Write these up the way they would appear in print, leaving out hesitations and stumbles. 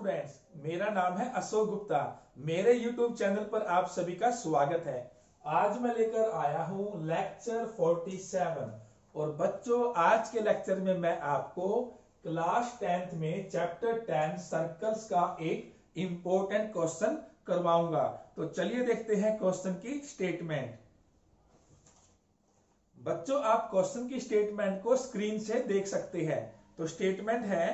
Students, मेरा नाम है अशोक गुप्ता। मेरे YouTube चैनल पर आप सभी का स्वागत है। आज मैं लेकर आया हूं लेक्चर 47 और बच्चों आज के लेक्चर में मैं आपको क्लास 10th में चैप्टर 10 सर्कल्स का एक इंपॉर्टेंट क्वेश्चन करवाऊंगा। तो चलिए देखते हैं क्वेश्चन की स्टेटमेंट। बच्चों आप क्वेश्चन की स्टेटमेंट को स्क्रीन से देख सकते हैं। तो स्टेटमेंट है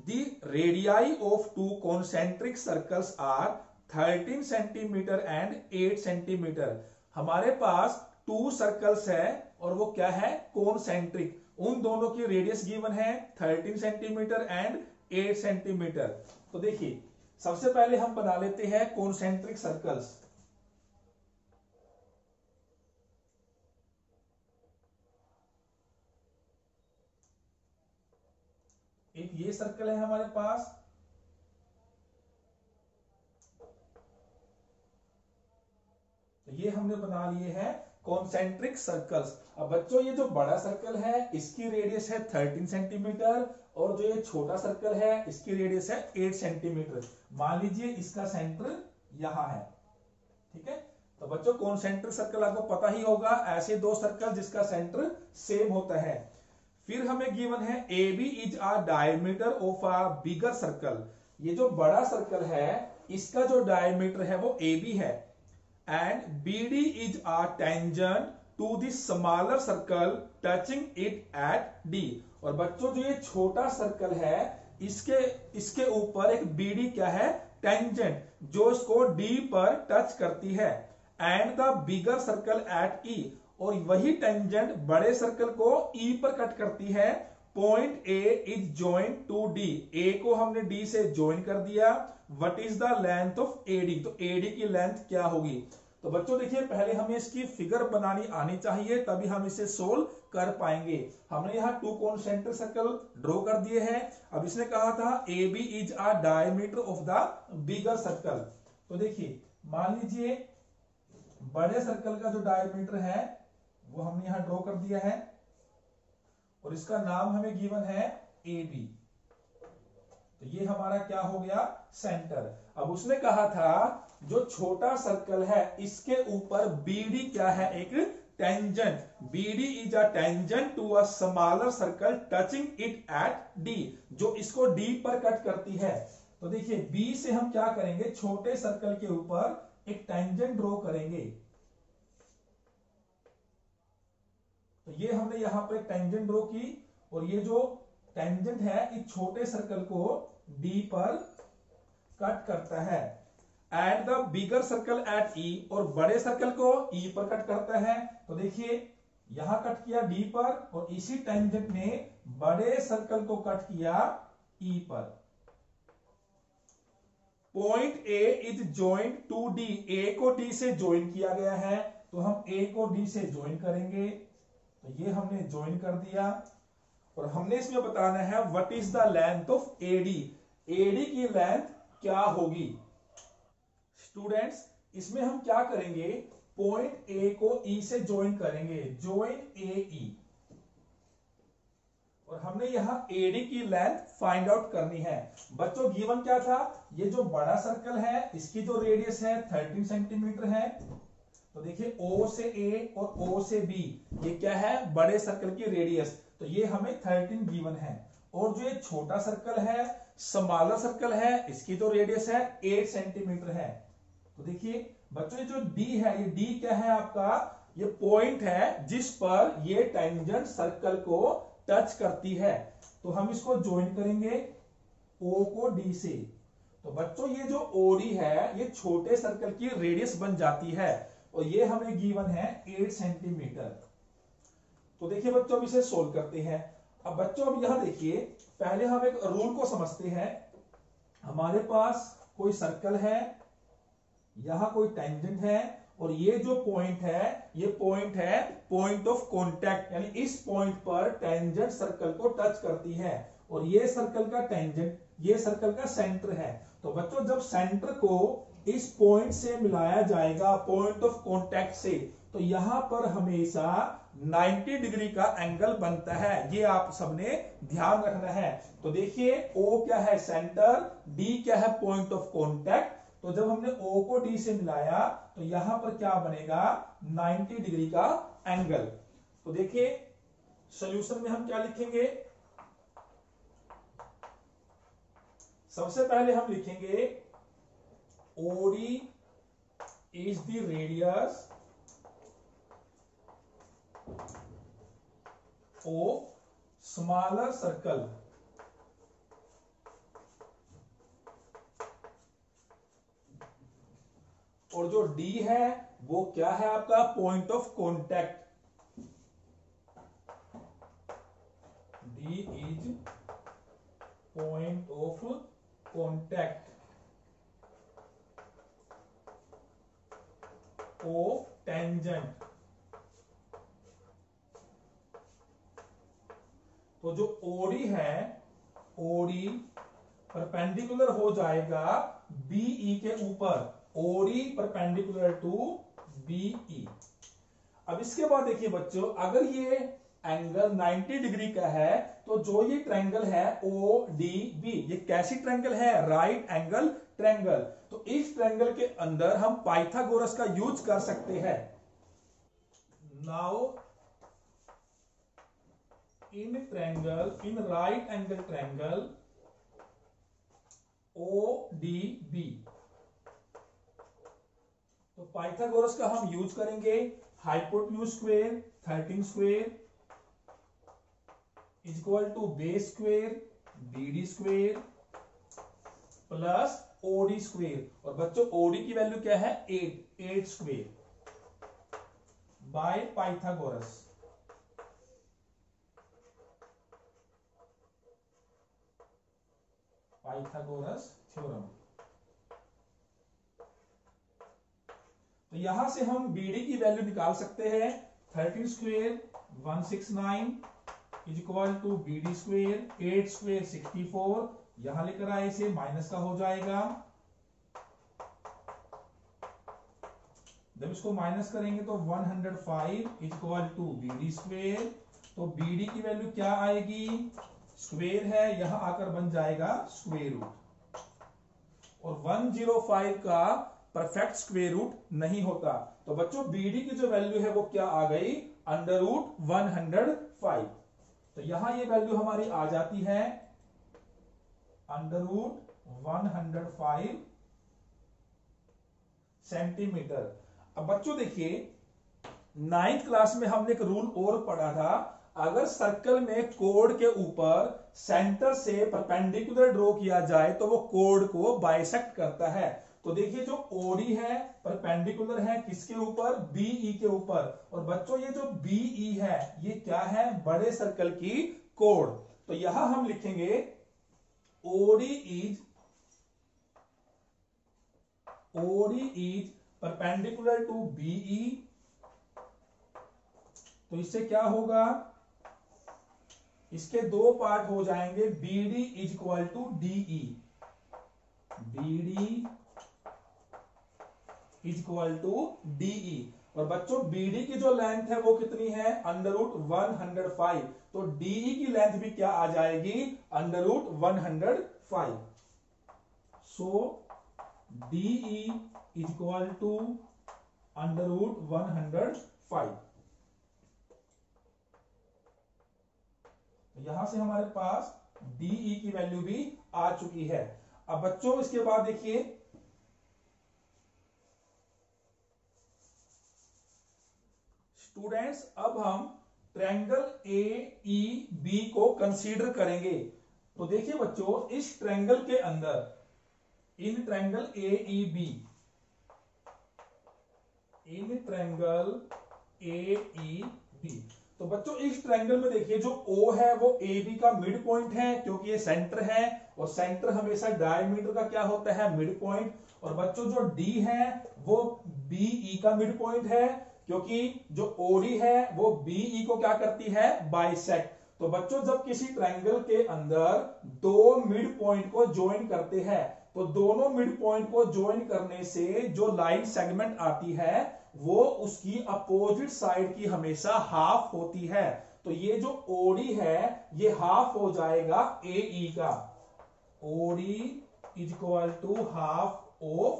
The radii of two concentric circles are 13 centimeter and 8 centimeter। हमारे पास टू सर्कल्स है और वो क्या है, कॉन्सेंट्रिक। उन दोनों की रेडियस गिवन है 13 सेंटीमीटर एंड 8 सेंटीमीटर। तो देखिए सबसे पहले हम बना लेते हैं कॉन्सेंट्रिक सर्कल्स। एक ये सर्कल है हमारे पास, तो ये हमने बना लिए हैं कॉन्सेंट्रिक सर्कल्स। अब बच्चों ये जो बड़ा सर्कल है इसकी रेडियस है 13 सेंटीमीटर और जो ये छोटा सर्कल है इसकी रेडियस है 8 सेंटीमीटर। मान लीजिए इसका सेंटर यहां है, ठीक है। तो बच्चों कॉन्सेंट्रिक सर्कल आपको पता ही होगा, ऐसे दो सर्कल जिसका सेंटर सेम होता है। फिर हमें गिवन है AB is a diameter of a bigger circle. ये जो बड़ा सर्कल है इसका जो डायमीटर है वो AB है and BD is a tangent to the smaller circle touching it at D। और बच्चों जो ये छोटा सर्कल है इसके ऊपर एक BD क्या है, टेंजेंट, जो इसको D पर टच करती है and the bigger circle eight E। और वही टेंजेंट बड़े सर्कल को E पर कट करती है। Point A is join to D। A को हमने D से ज्वाइन कर दिया। What is the length of AD? तो AD की लेंथ क्या होगी? तो बच्चों देखिए पहले हमें इसकी फिगर बनानी आनी चाहिए तभी हम इसे सोल्व कर पाएंगे। हमने यहाँ टू कॉन्सेंट्रिक सर्कल ड्रॉ कर दिए हैं। अब इसने कहा था AB is a diameter of the bigger circle. तो देखिए मान लीजिए बड़े सर्कल का जो डायमीटर है वो हमने यहां ड्रॉ कर दिया है और इसका नाम हमें गिवन है AB। तो ये हमारा क्या हो गया, सेंटर। अब उसने कहा था जो छोटा सर्कल है इसके ऊपर BD क्या है, एक tangent. BD is a tangent to a smaller circle touching it at D, जो इसको D पर कट करती है। तो देखिए B से हम क्या करेंगे, छोटे सर्कल के ऊपर एक टेंजेंट ड्रॉ करेंगे। तो ये हमने यहां पर एक टेंजेंट ड्रॉ की और ये जो टेंजेंट है इस छोटे सर्कल को D पर कट करता है at the bigger circle eight E, और बड़े सर्कल को E पर कट करता है। तो देखिए यहां कट किया D पर और इसी टेंजेंट ने बड़े सर्कल को कट किया E पर। Point A is join to D। A को D से ज्वाइन किया गया है तो हम A को D से ज्वाइन करेंगे। तो ये हमने ज्वाइन कर दिया और हमने इसमें बताना है what is the length of AD। AD की लेंथ क्या होगी? स्टूडेंट्स इसमें हम क्या करेंगे, पॉइंट A को E से ज्वाइन करेंगे, ज्वाइन AE। और हमने यहां AD की लेंथ फाइंड आउट करनी है। बच्चों गिवन क्या था, ये जो बड़ा सर्कल है इसकी जो रेडियस है 13 सेंटीमीटर है। तो देखिए O से A और O से B ये क्या है, बड़े सर्कल की रेडियस। तो ये हमें 13 गिवन है। और जो ये छोटा सर्कल है, स्मॉलर सर्कल है, इसकी जो रेडियस है 8 सेंटीमीटर है। तो देखिए बच्चों ये जो D है, ये D क्या है आपका, ये पॉइंट है जिस पर ये टेंजेंट सर्कल को टच करती है। तो हम इसको ज्वाइन करेंगे O को D से। तो बच्चों ये जो OD है ये छोटे सर्कल की रेडियस बन जाती है और ये हमें गिवन है 8 सेंटीमीटर। तो देखिए बच्चों अब इसे सोल्व करते हैं। अब बच्चों अब यहां देखिए पहले हम एक रूल को समझते हैं। हमारे पास कोई सर्कल है, यहां कोई टेंजेंट है और ये जो पॉइंट है ये पॉइंट है पॉइंट ऑफ कांटेक्ट, यानी इस पॉइंट पर टेंजेंट सर्कल को टच करती है और ये सर्कल का टेंजेंट, ये सर्कल का सेंटर है। तो बच्चों जब सेंटर को इस पॉइंट से मिलाया जाएगा, पॉइंट ऑफ कांटेक्ट से, तो यहां पर हमेशा 90 डिग्री का एंगल बनता है, ये आप सबने ध्यान रखना है। तो देखिए O क्या है, सेंटर, D क्या है, पॉइंट ऑफ कॉन्टैक्ट। तो जब हमने O को D से मिलाया तो यहां पर क्या बनेगा, 90 डिग्री का एंगल। तो देखिए सॉल्यूशन में हम क्या लिखेंगे, सबसे पहले हम लिखेंगे OD is the radius of smaller circle, और जो D है वो क्या है आपका, point of contact. D is point of contact of tangent। तो जो OD है, OD परपेंडिकुलर हो जाएगा BE के ऊपर, OD परपेंडिकुलर टू BE। अब इसके बाद देखिए बच्चों, अगर ये एंगल 90 डिग्री का है तो जो ये ट्रायंगल है ODB, ये कैसी ट्रायंगल है, राइट एंगल ट्रायंगल। तो इस ट्रायंगल के अंदर हम पाइथागोरस का यूज कर सकते हैं। Now in triangle, in right angle triangle ODB, तो पाइथागोरस का हम यूज करेंगे, hypotenuse square 13 square is equal to base square BD square plus OD square, और बच्चों OD की वैल्यू क्या है, 8 square by Pythagoras. Pythagoras theorem. तो यहां से हम BD की वैल्यू निकाल सकते हैं, 13 square 169 is equal to BD square, 8 square 64, यहां लेकर आए इसे माइनस का हो जाएगा, जब इसको माइनस करेंगे तो 105 is equal to BD square. तो BD की वैल्यू क्या आएगी, स्क्वायर है, यहां आकर बन जाएगा स्क्वायर रूट, और 105 का परफेक्ट स्क्वायर रूट नहीं होता। तो बच्चों BD की जो वैल्यू है वो क्या आ गई, अंडर रूट 105। तो यहां ये वैल्यू हमारी आ जाती है अंडर रूट 105 सेंटीमीटर। अब बच्चों देखिए 9th क्लास में हमने एक रूल और पढ़ा था, अगर सर्कल में कोड के ऊपर सेंटर से परपेंडिकुलर ड्रॉ किया जाए तो वो कोड को बाइसेक्ट करता है। तो देखिए जो OD है परपेंडिकुलर है किसके ऊपर, BE के ऊपर, और बच्चों ये जो BE है ये क्या है, बड़े सर्कल की कोड। तो यहां हम लिखेंगे OD is perpendicular to BE। तो इससे क्या होगा, इसके दो पार्ट हो जाएंगे, BD is equal to DE, BD is equal to DE। और बच्चों BD की जो लेंथ है वो कितनी है, अंडर रूट 105, तो DE की लेंथ भी क्या आ जाएगी, under root 105। So DE is equal to under root 105। यहां से हमारे पास DE की वैल्यू भी आ चुकी है। अब बच्चों इसके बाद देखिए स्टूडेंट्स, अब हम ट्रायंगल AEB को कंसीडर करेंगे। तो देखिए बच्चों इस ट्रायंगल के अंदर, in triangle AEB, in triangle AEB, तो बच्चों इस ट्रायंगल में देखिए जो O है वो AB का मिड पॉइंट है, क्योंकि ये सेंटर है और सेंटर हमेशा डायमीटर का क्या होता है, मिड पॉइंट। और बच्चों जो D है वो BE का मिड पॉइंट है, क्योंकि जो OD है वो BE को क्या करती है, बाइसेक्ट। तो बच्चों जब किसी ट्रायंगल के अंदर दो मिड पॉइंट को ज्वाइन करते हैं तो दोनों मिड पॉइंट को ज्वाइन करने से जो लाइन सेगमेंट आती है वो उसकी अपोजिट साइड की हमेशा हाफ होती है। तो ये जो ओडी है ये हाफ हो जाएगा AE का। OD is equal to half of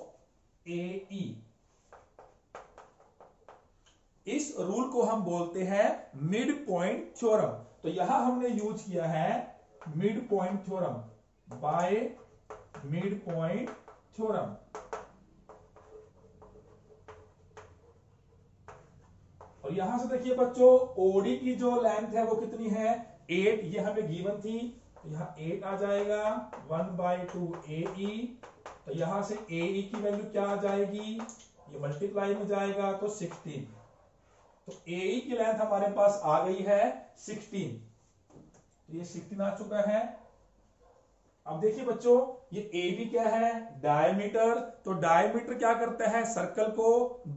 AE। इस रूल को हम बोलते हैं मिड पॉइंट थ्योरम। तो यहां हमने यूज किया है mid point theorem, by mid point theorem. और यहां से देखिए बच्चों, ओडी की जो लेंथ है वो कितनी है 8, ये हमें गिवन थी। तो यहां 8 आ जाएगा 1/2 AE। तो यहां से AE की वैल्यू क्या आ जाएगी, ये मल्टीप्लाई में जाएगा तो 16। तो AE की लेंथ हमारे पास आ गई है 16। तो ये 16 आ चुका है। अब देखिए बच्चों, ये AB क्या है, डायमीटर। तो डायमीटर क्या करता है, सर्कल को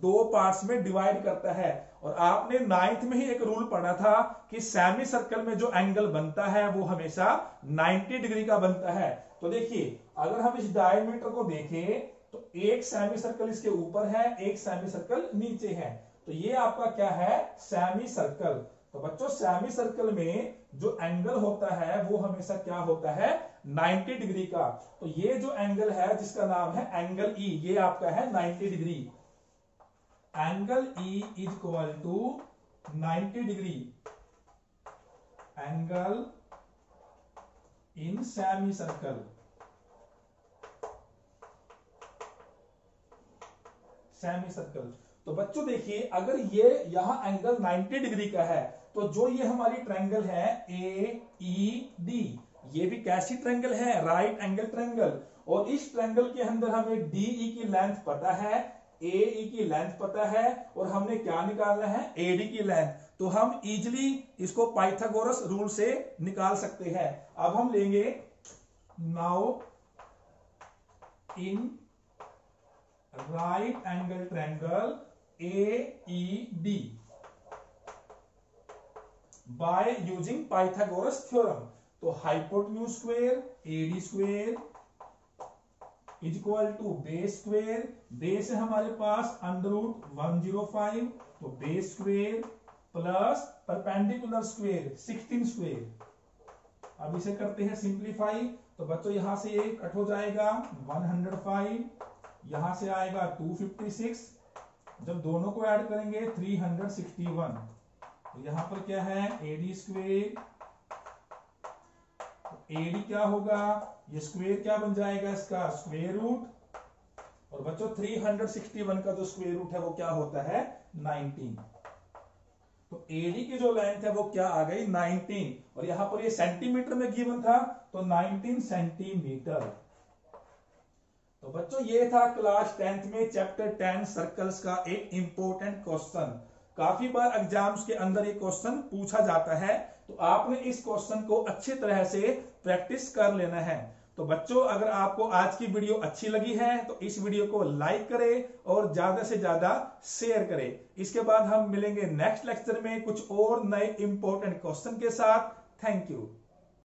2 पार्ट्स में डिवाइड करता है। और आपने 9th में ही एक रूल पढ़ा था कि सेमी सर्कल में जो एंगल बनता है वो हमेशा 90 डिग्री का बनता है। तो देखिए, अगर हम इस डायमीटर को देखें तो एक सेमी सर्कल इसके ऊपर है, एक सेमी सर्कल नीचे है। तो ये आपका क्या है, सेमी सर्कल। तो बच्चों, सेमी सर्कल में जो एंगल होता है वो हमेशा क्या होता है, 90 डिग्री का। तो ये जो एंगल है जिसका नाम है एंगल E, ये आपका है 90 degree. Angle E is equal to 90 degree. Angle in semicircle, semicircle. तो बच्चों देखिए, अगर ये यहां एंगल 90 डिग्री का है तो जो ये हमारी ट्रायंगल है AED, ये भी कैसी ट्रायंगल है, राइट एंगल ट्रायंगल। और इस ट्रायंगल के अंदर हमें DE की लेंथ पता है, AE की लेंथ पता है, और हमने क्या निकालना है, AD की लेंथ। तो हम इजिली इसको पाइथागोरस रूल से निकाल सकते हैं। अब हम लेंगे now in right angle triangle AED by using Pythagoras theorem. तो hypotenuse square AD square is equal to base square, base है हमारे पास √105, तो base square plus perpendicular square 16 square. अब इसे करते हैं सिंप्लीफाई। तो बच्चों यहां से ये कट हो जाएगा 105, यहां से आएगा 256, जब दोनों को ऐड करेंगे 361। तो यहां पर क्या है, AD स्क्वायर। AD क्या होगा, ये स्क्वायर क्या बन जाएगा, इसका स्क्वायर रूट। और बच्चों 361 का जो स्क्वायर रूट है वो क्या होता है, 19। तो AD की जो लेंथ है वो क्या आ गई, 19। और यहां पर ये सेंटीमीटर में गिवन था, तो 19 सेंटीमीटर। तो बच्चों, ये था क्लास 10th में चैप्टर 10 सर्कल्स का एक इंपॉर्टेंट क्वेश्चन। काफी बार एग्जाम्स के अंदर ये क्वेश्चन पूछा जाता है, तो आपने इस क्वेश्चन को अच्छी तरह से प्रैक्टिस कर लेना है। तो बच्चों, अगर आपको आज की वीडियो अच्छी लगी है तो इस वीडियो को लाइक करें और ज्यादा से ज्यादा शेयर करें। इसके बाद हम मिलेंगे नेक्स्ट लेक्चर में कुछ और नए इंपॉर्टेंट क्वेश्चन के साथ। Thank you.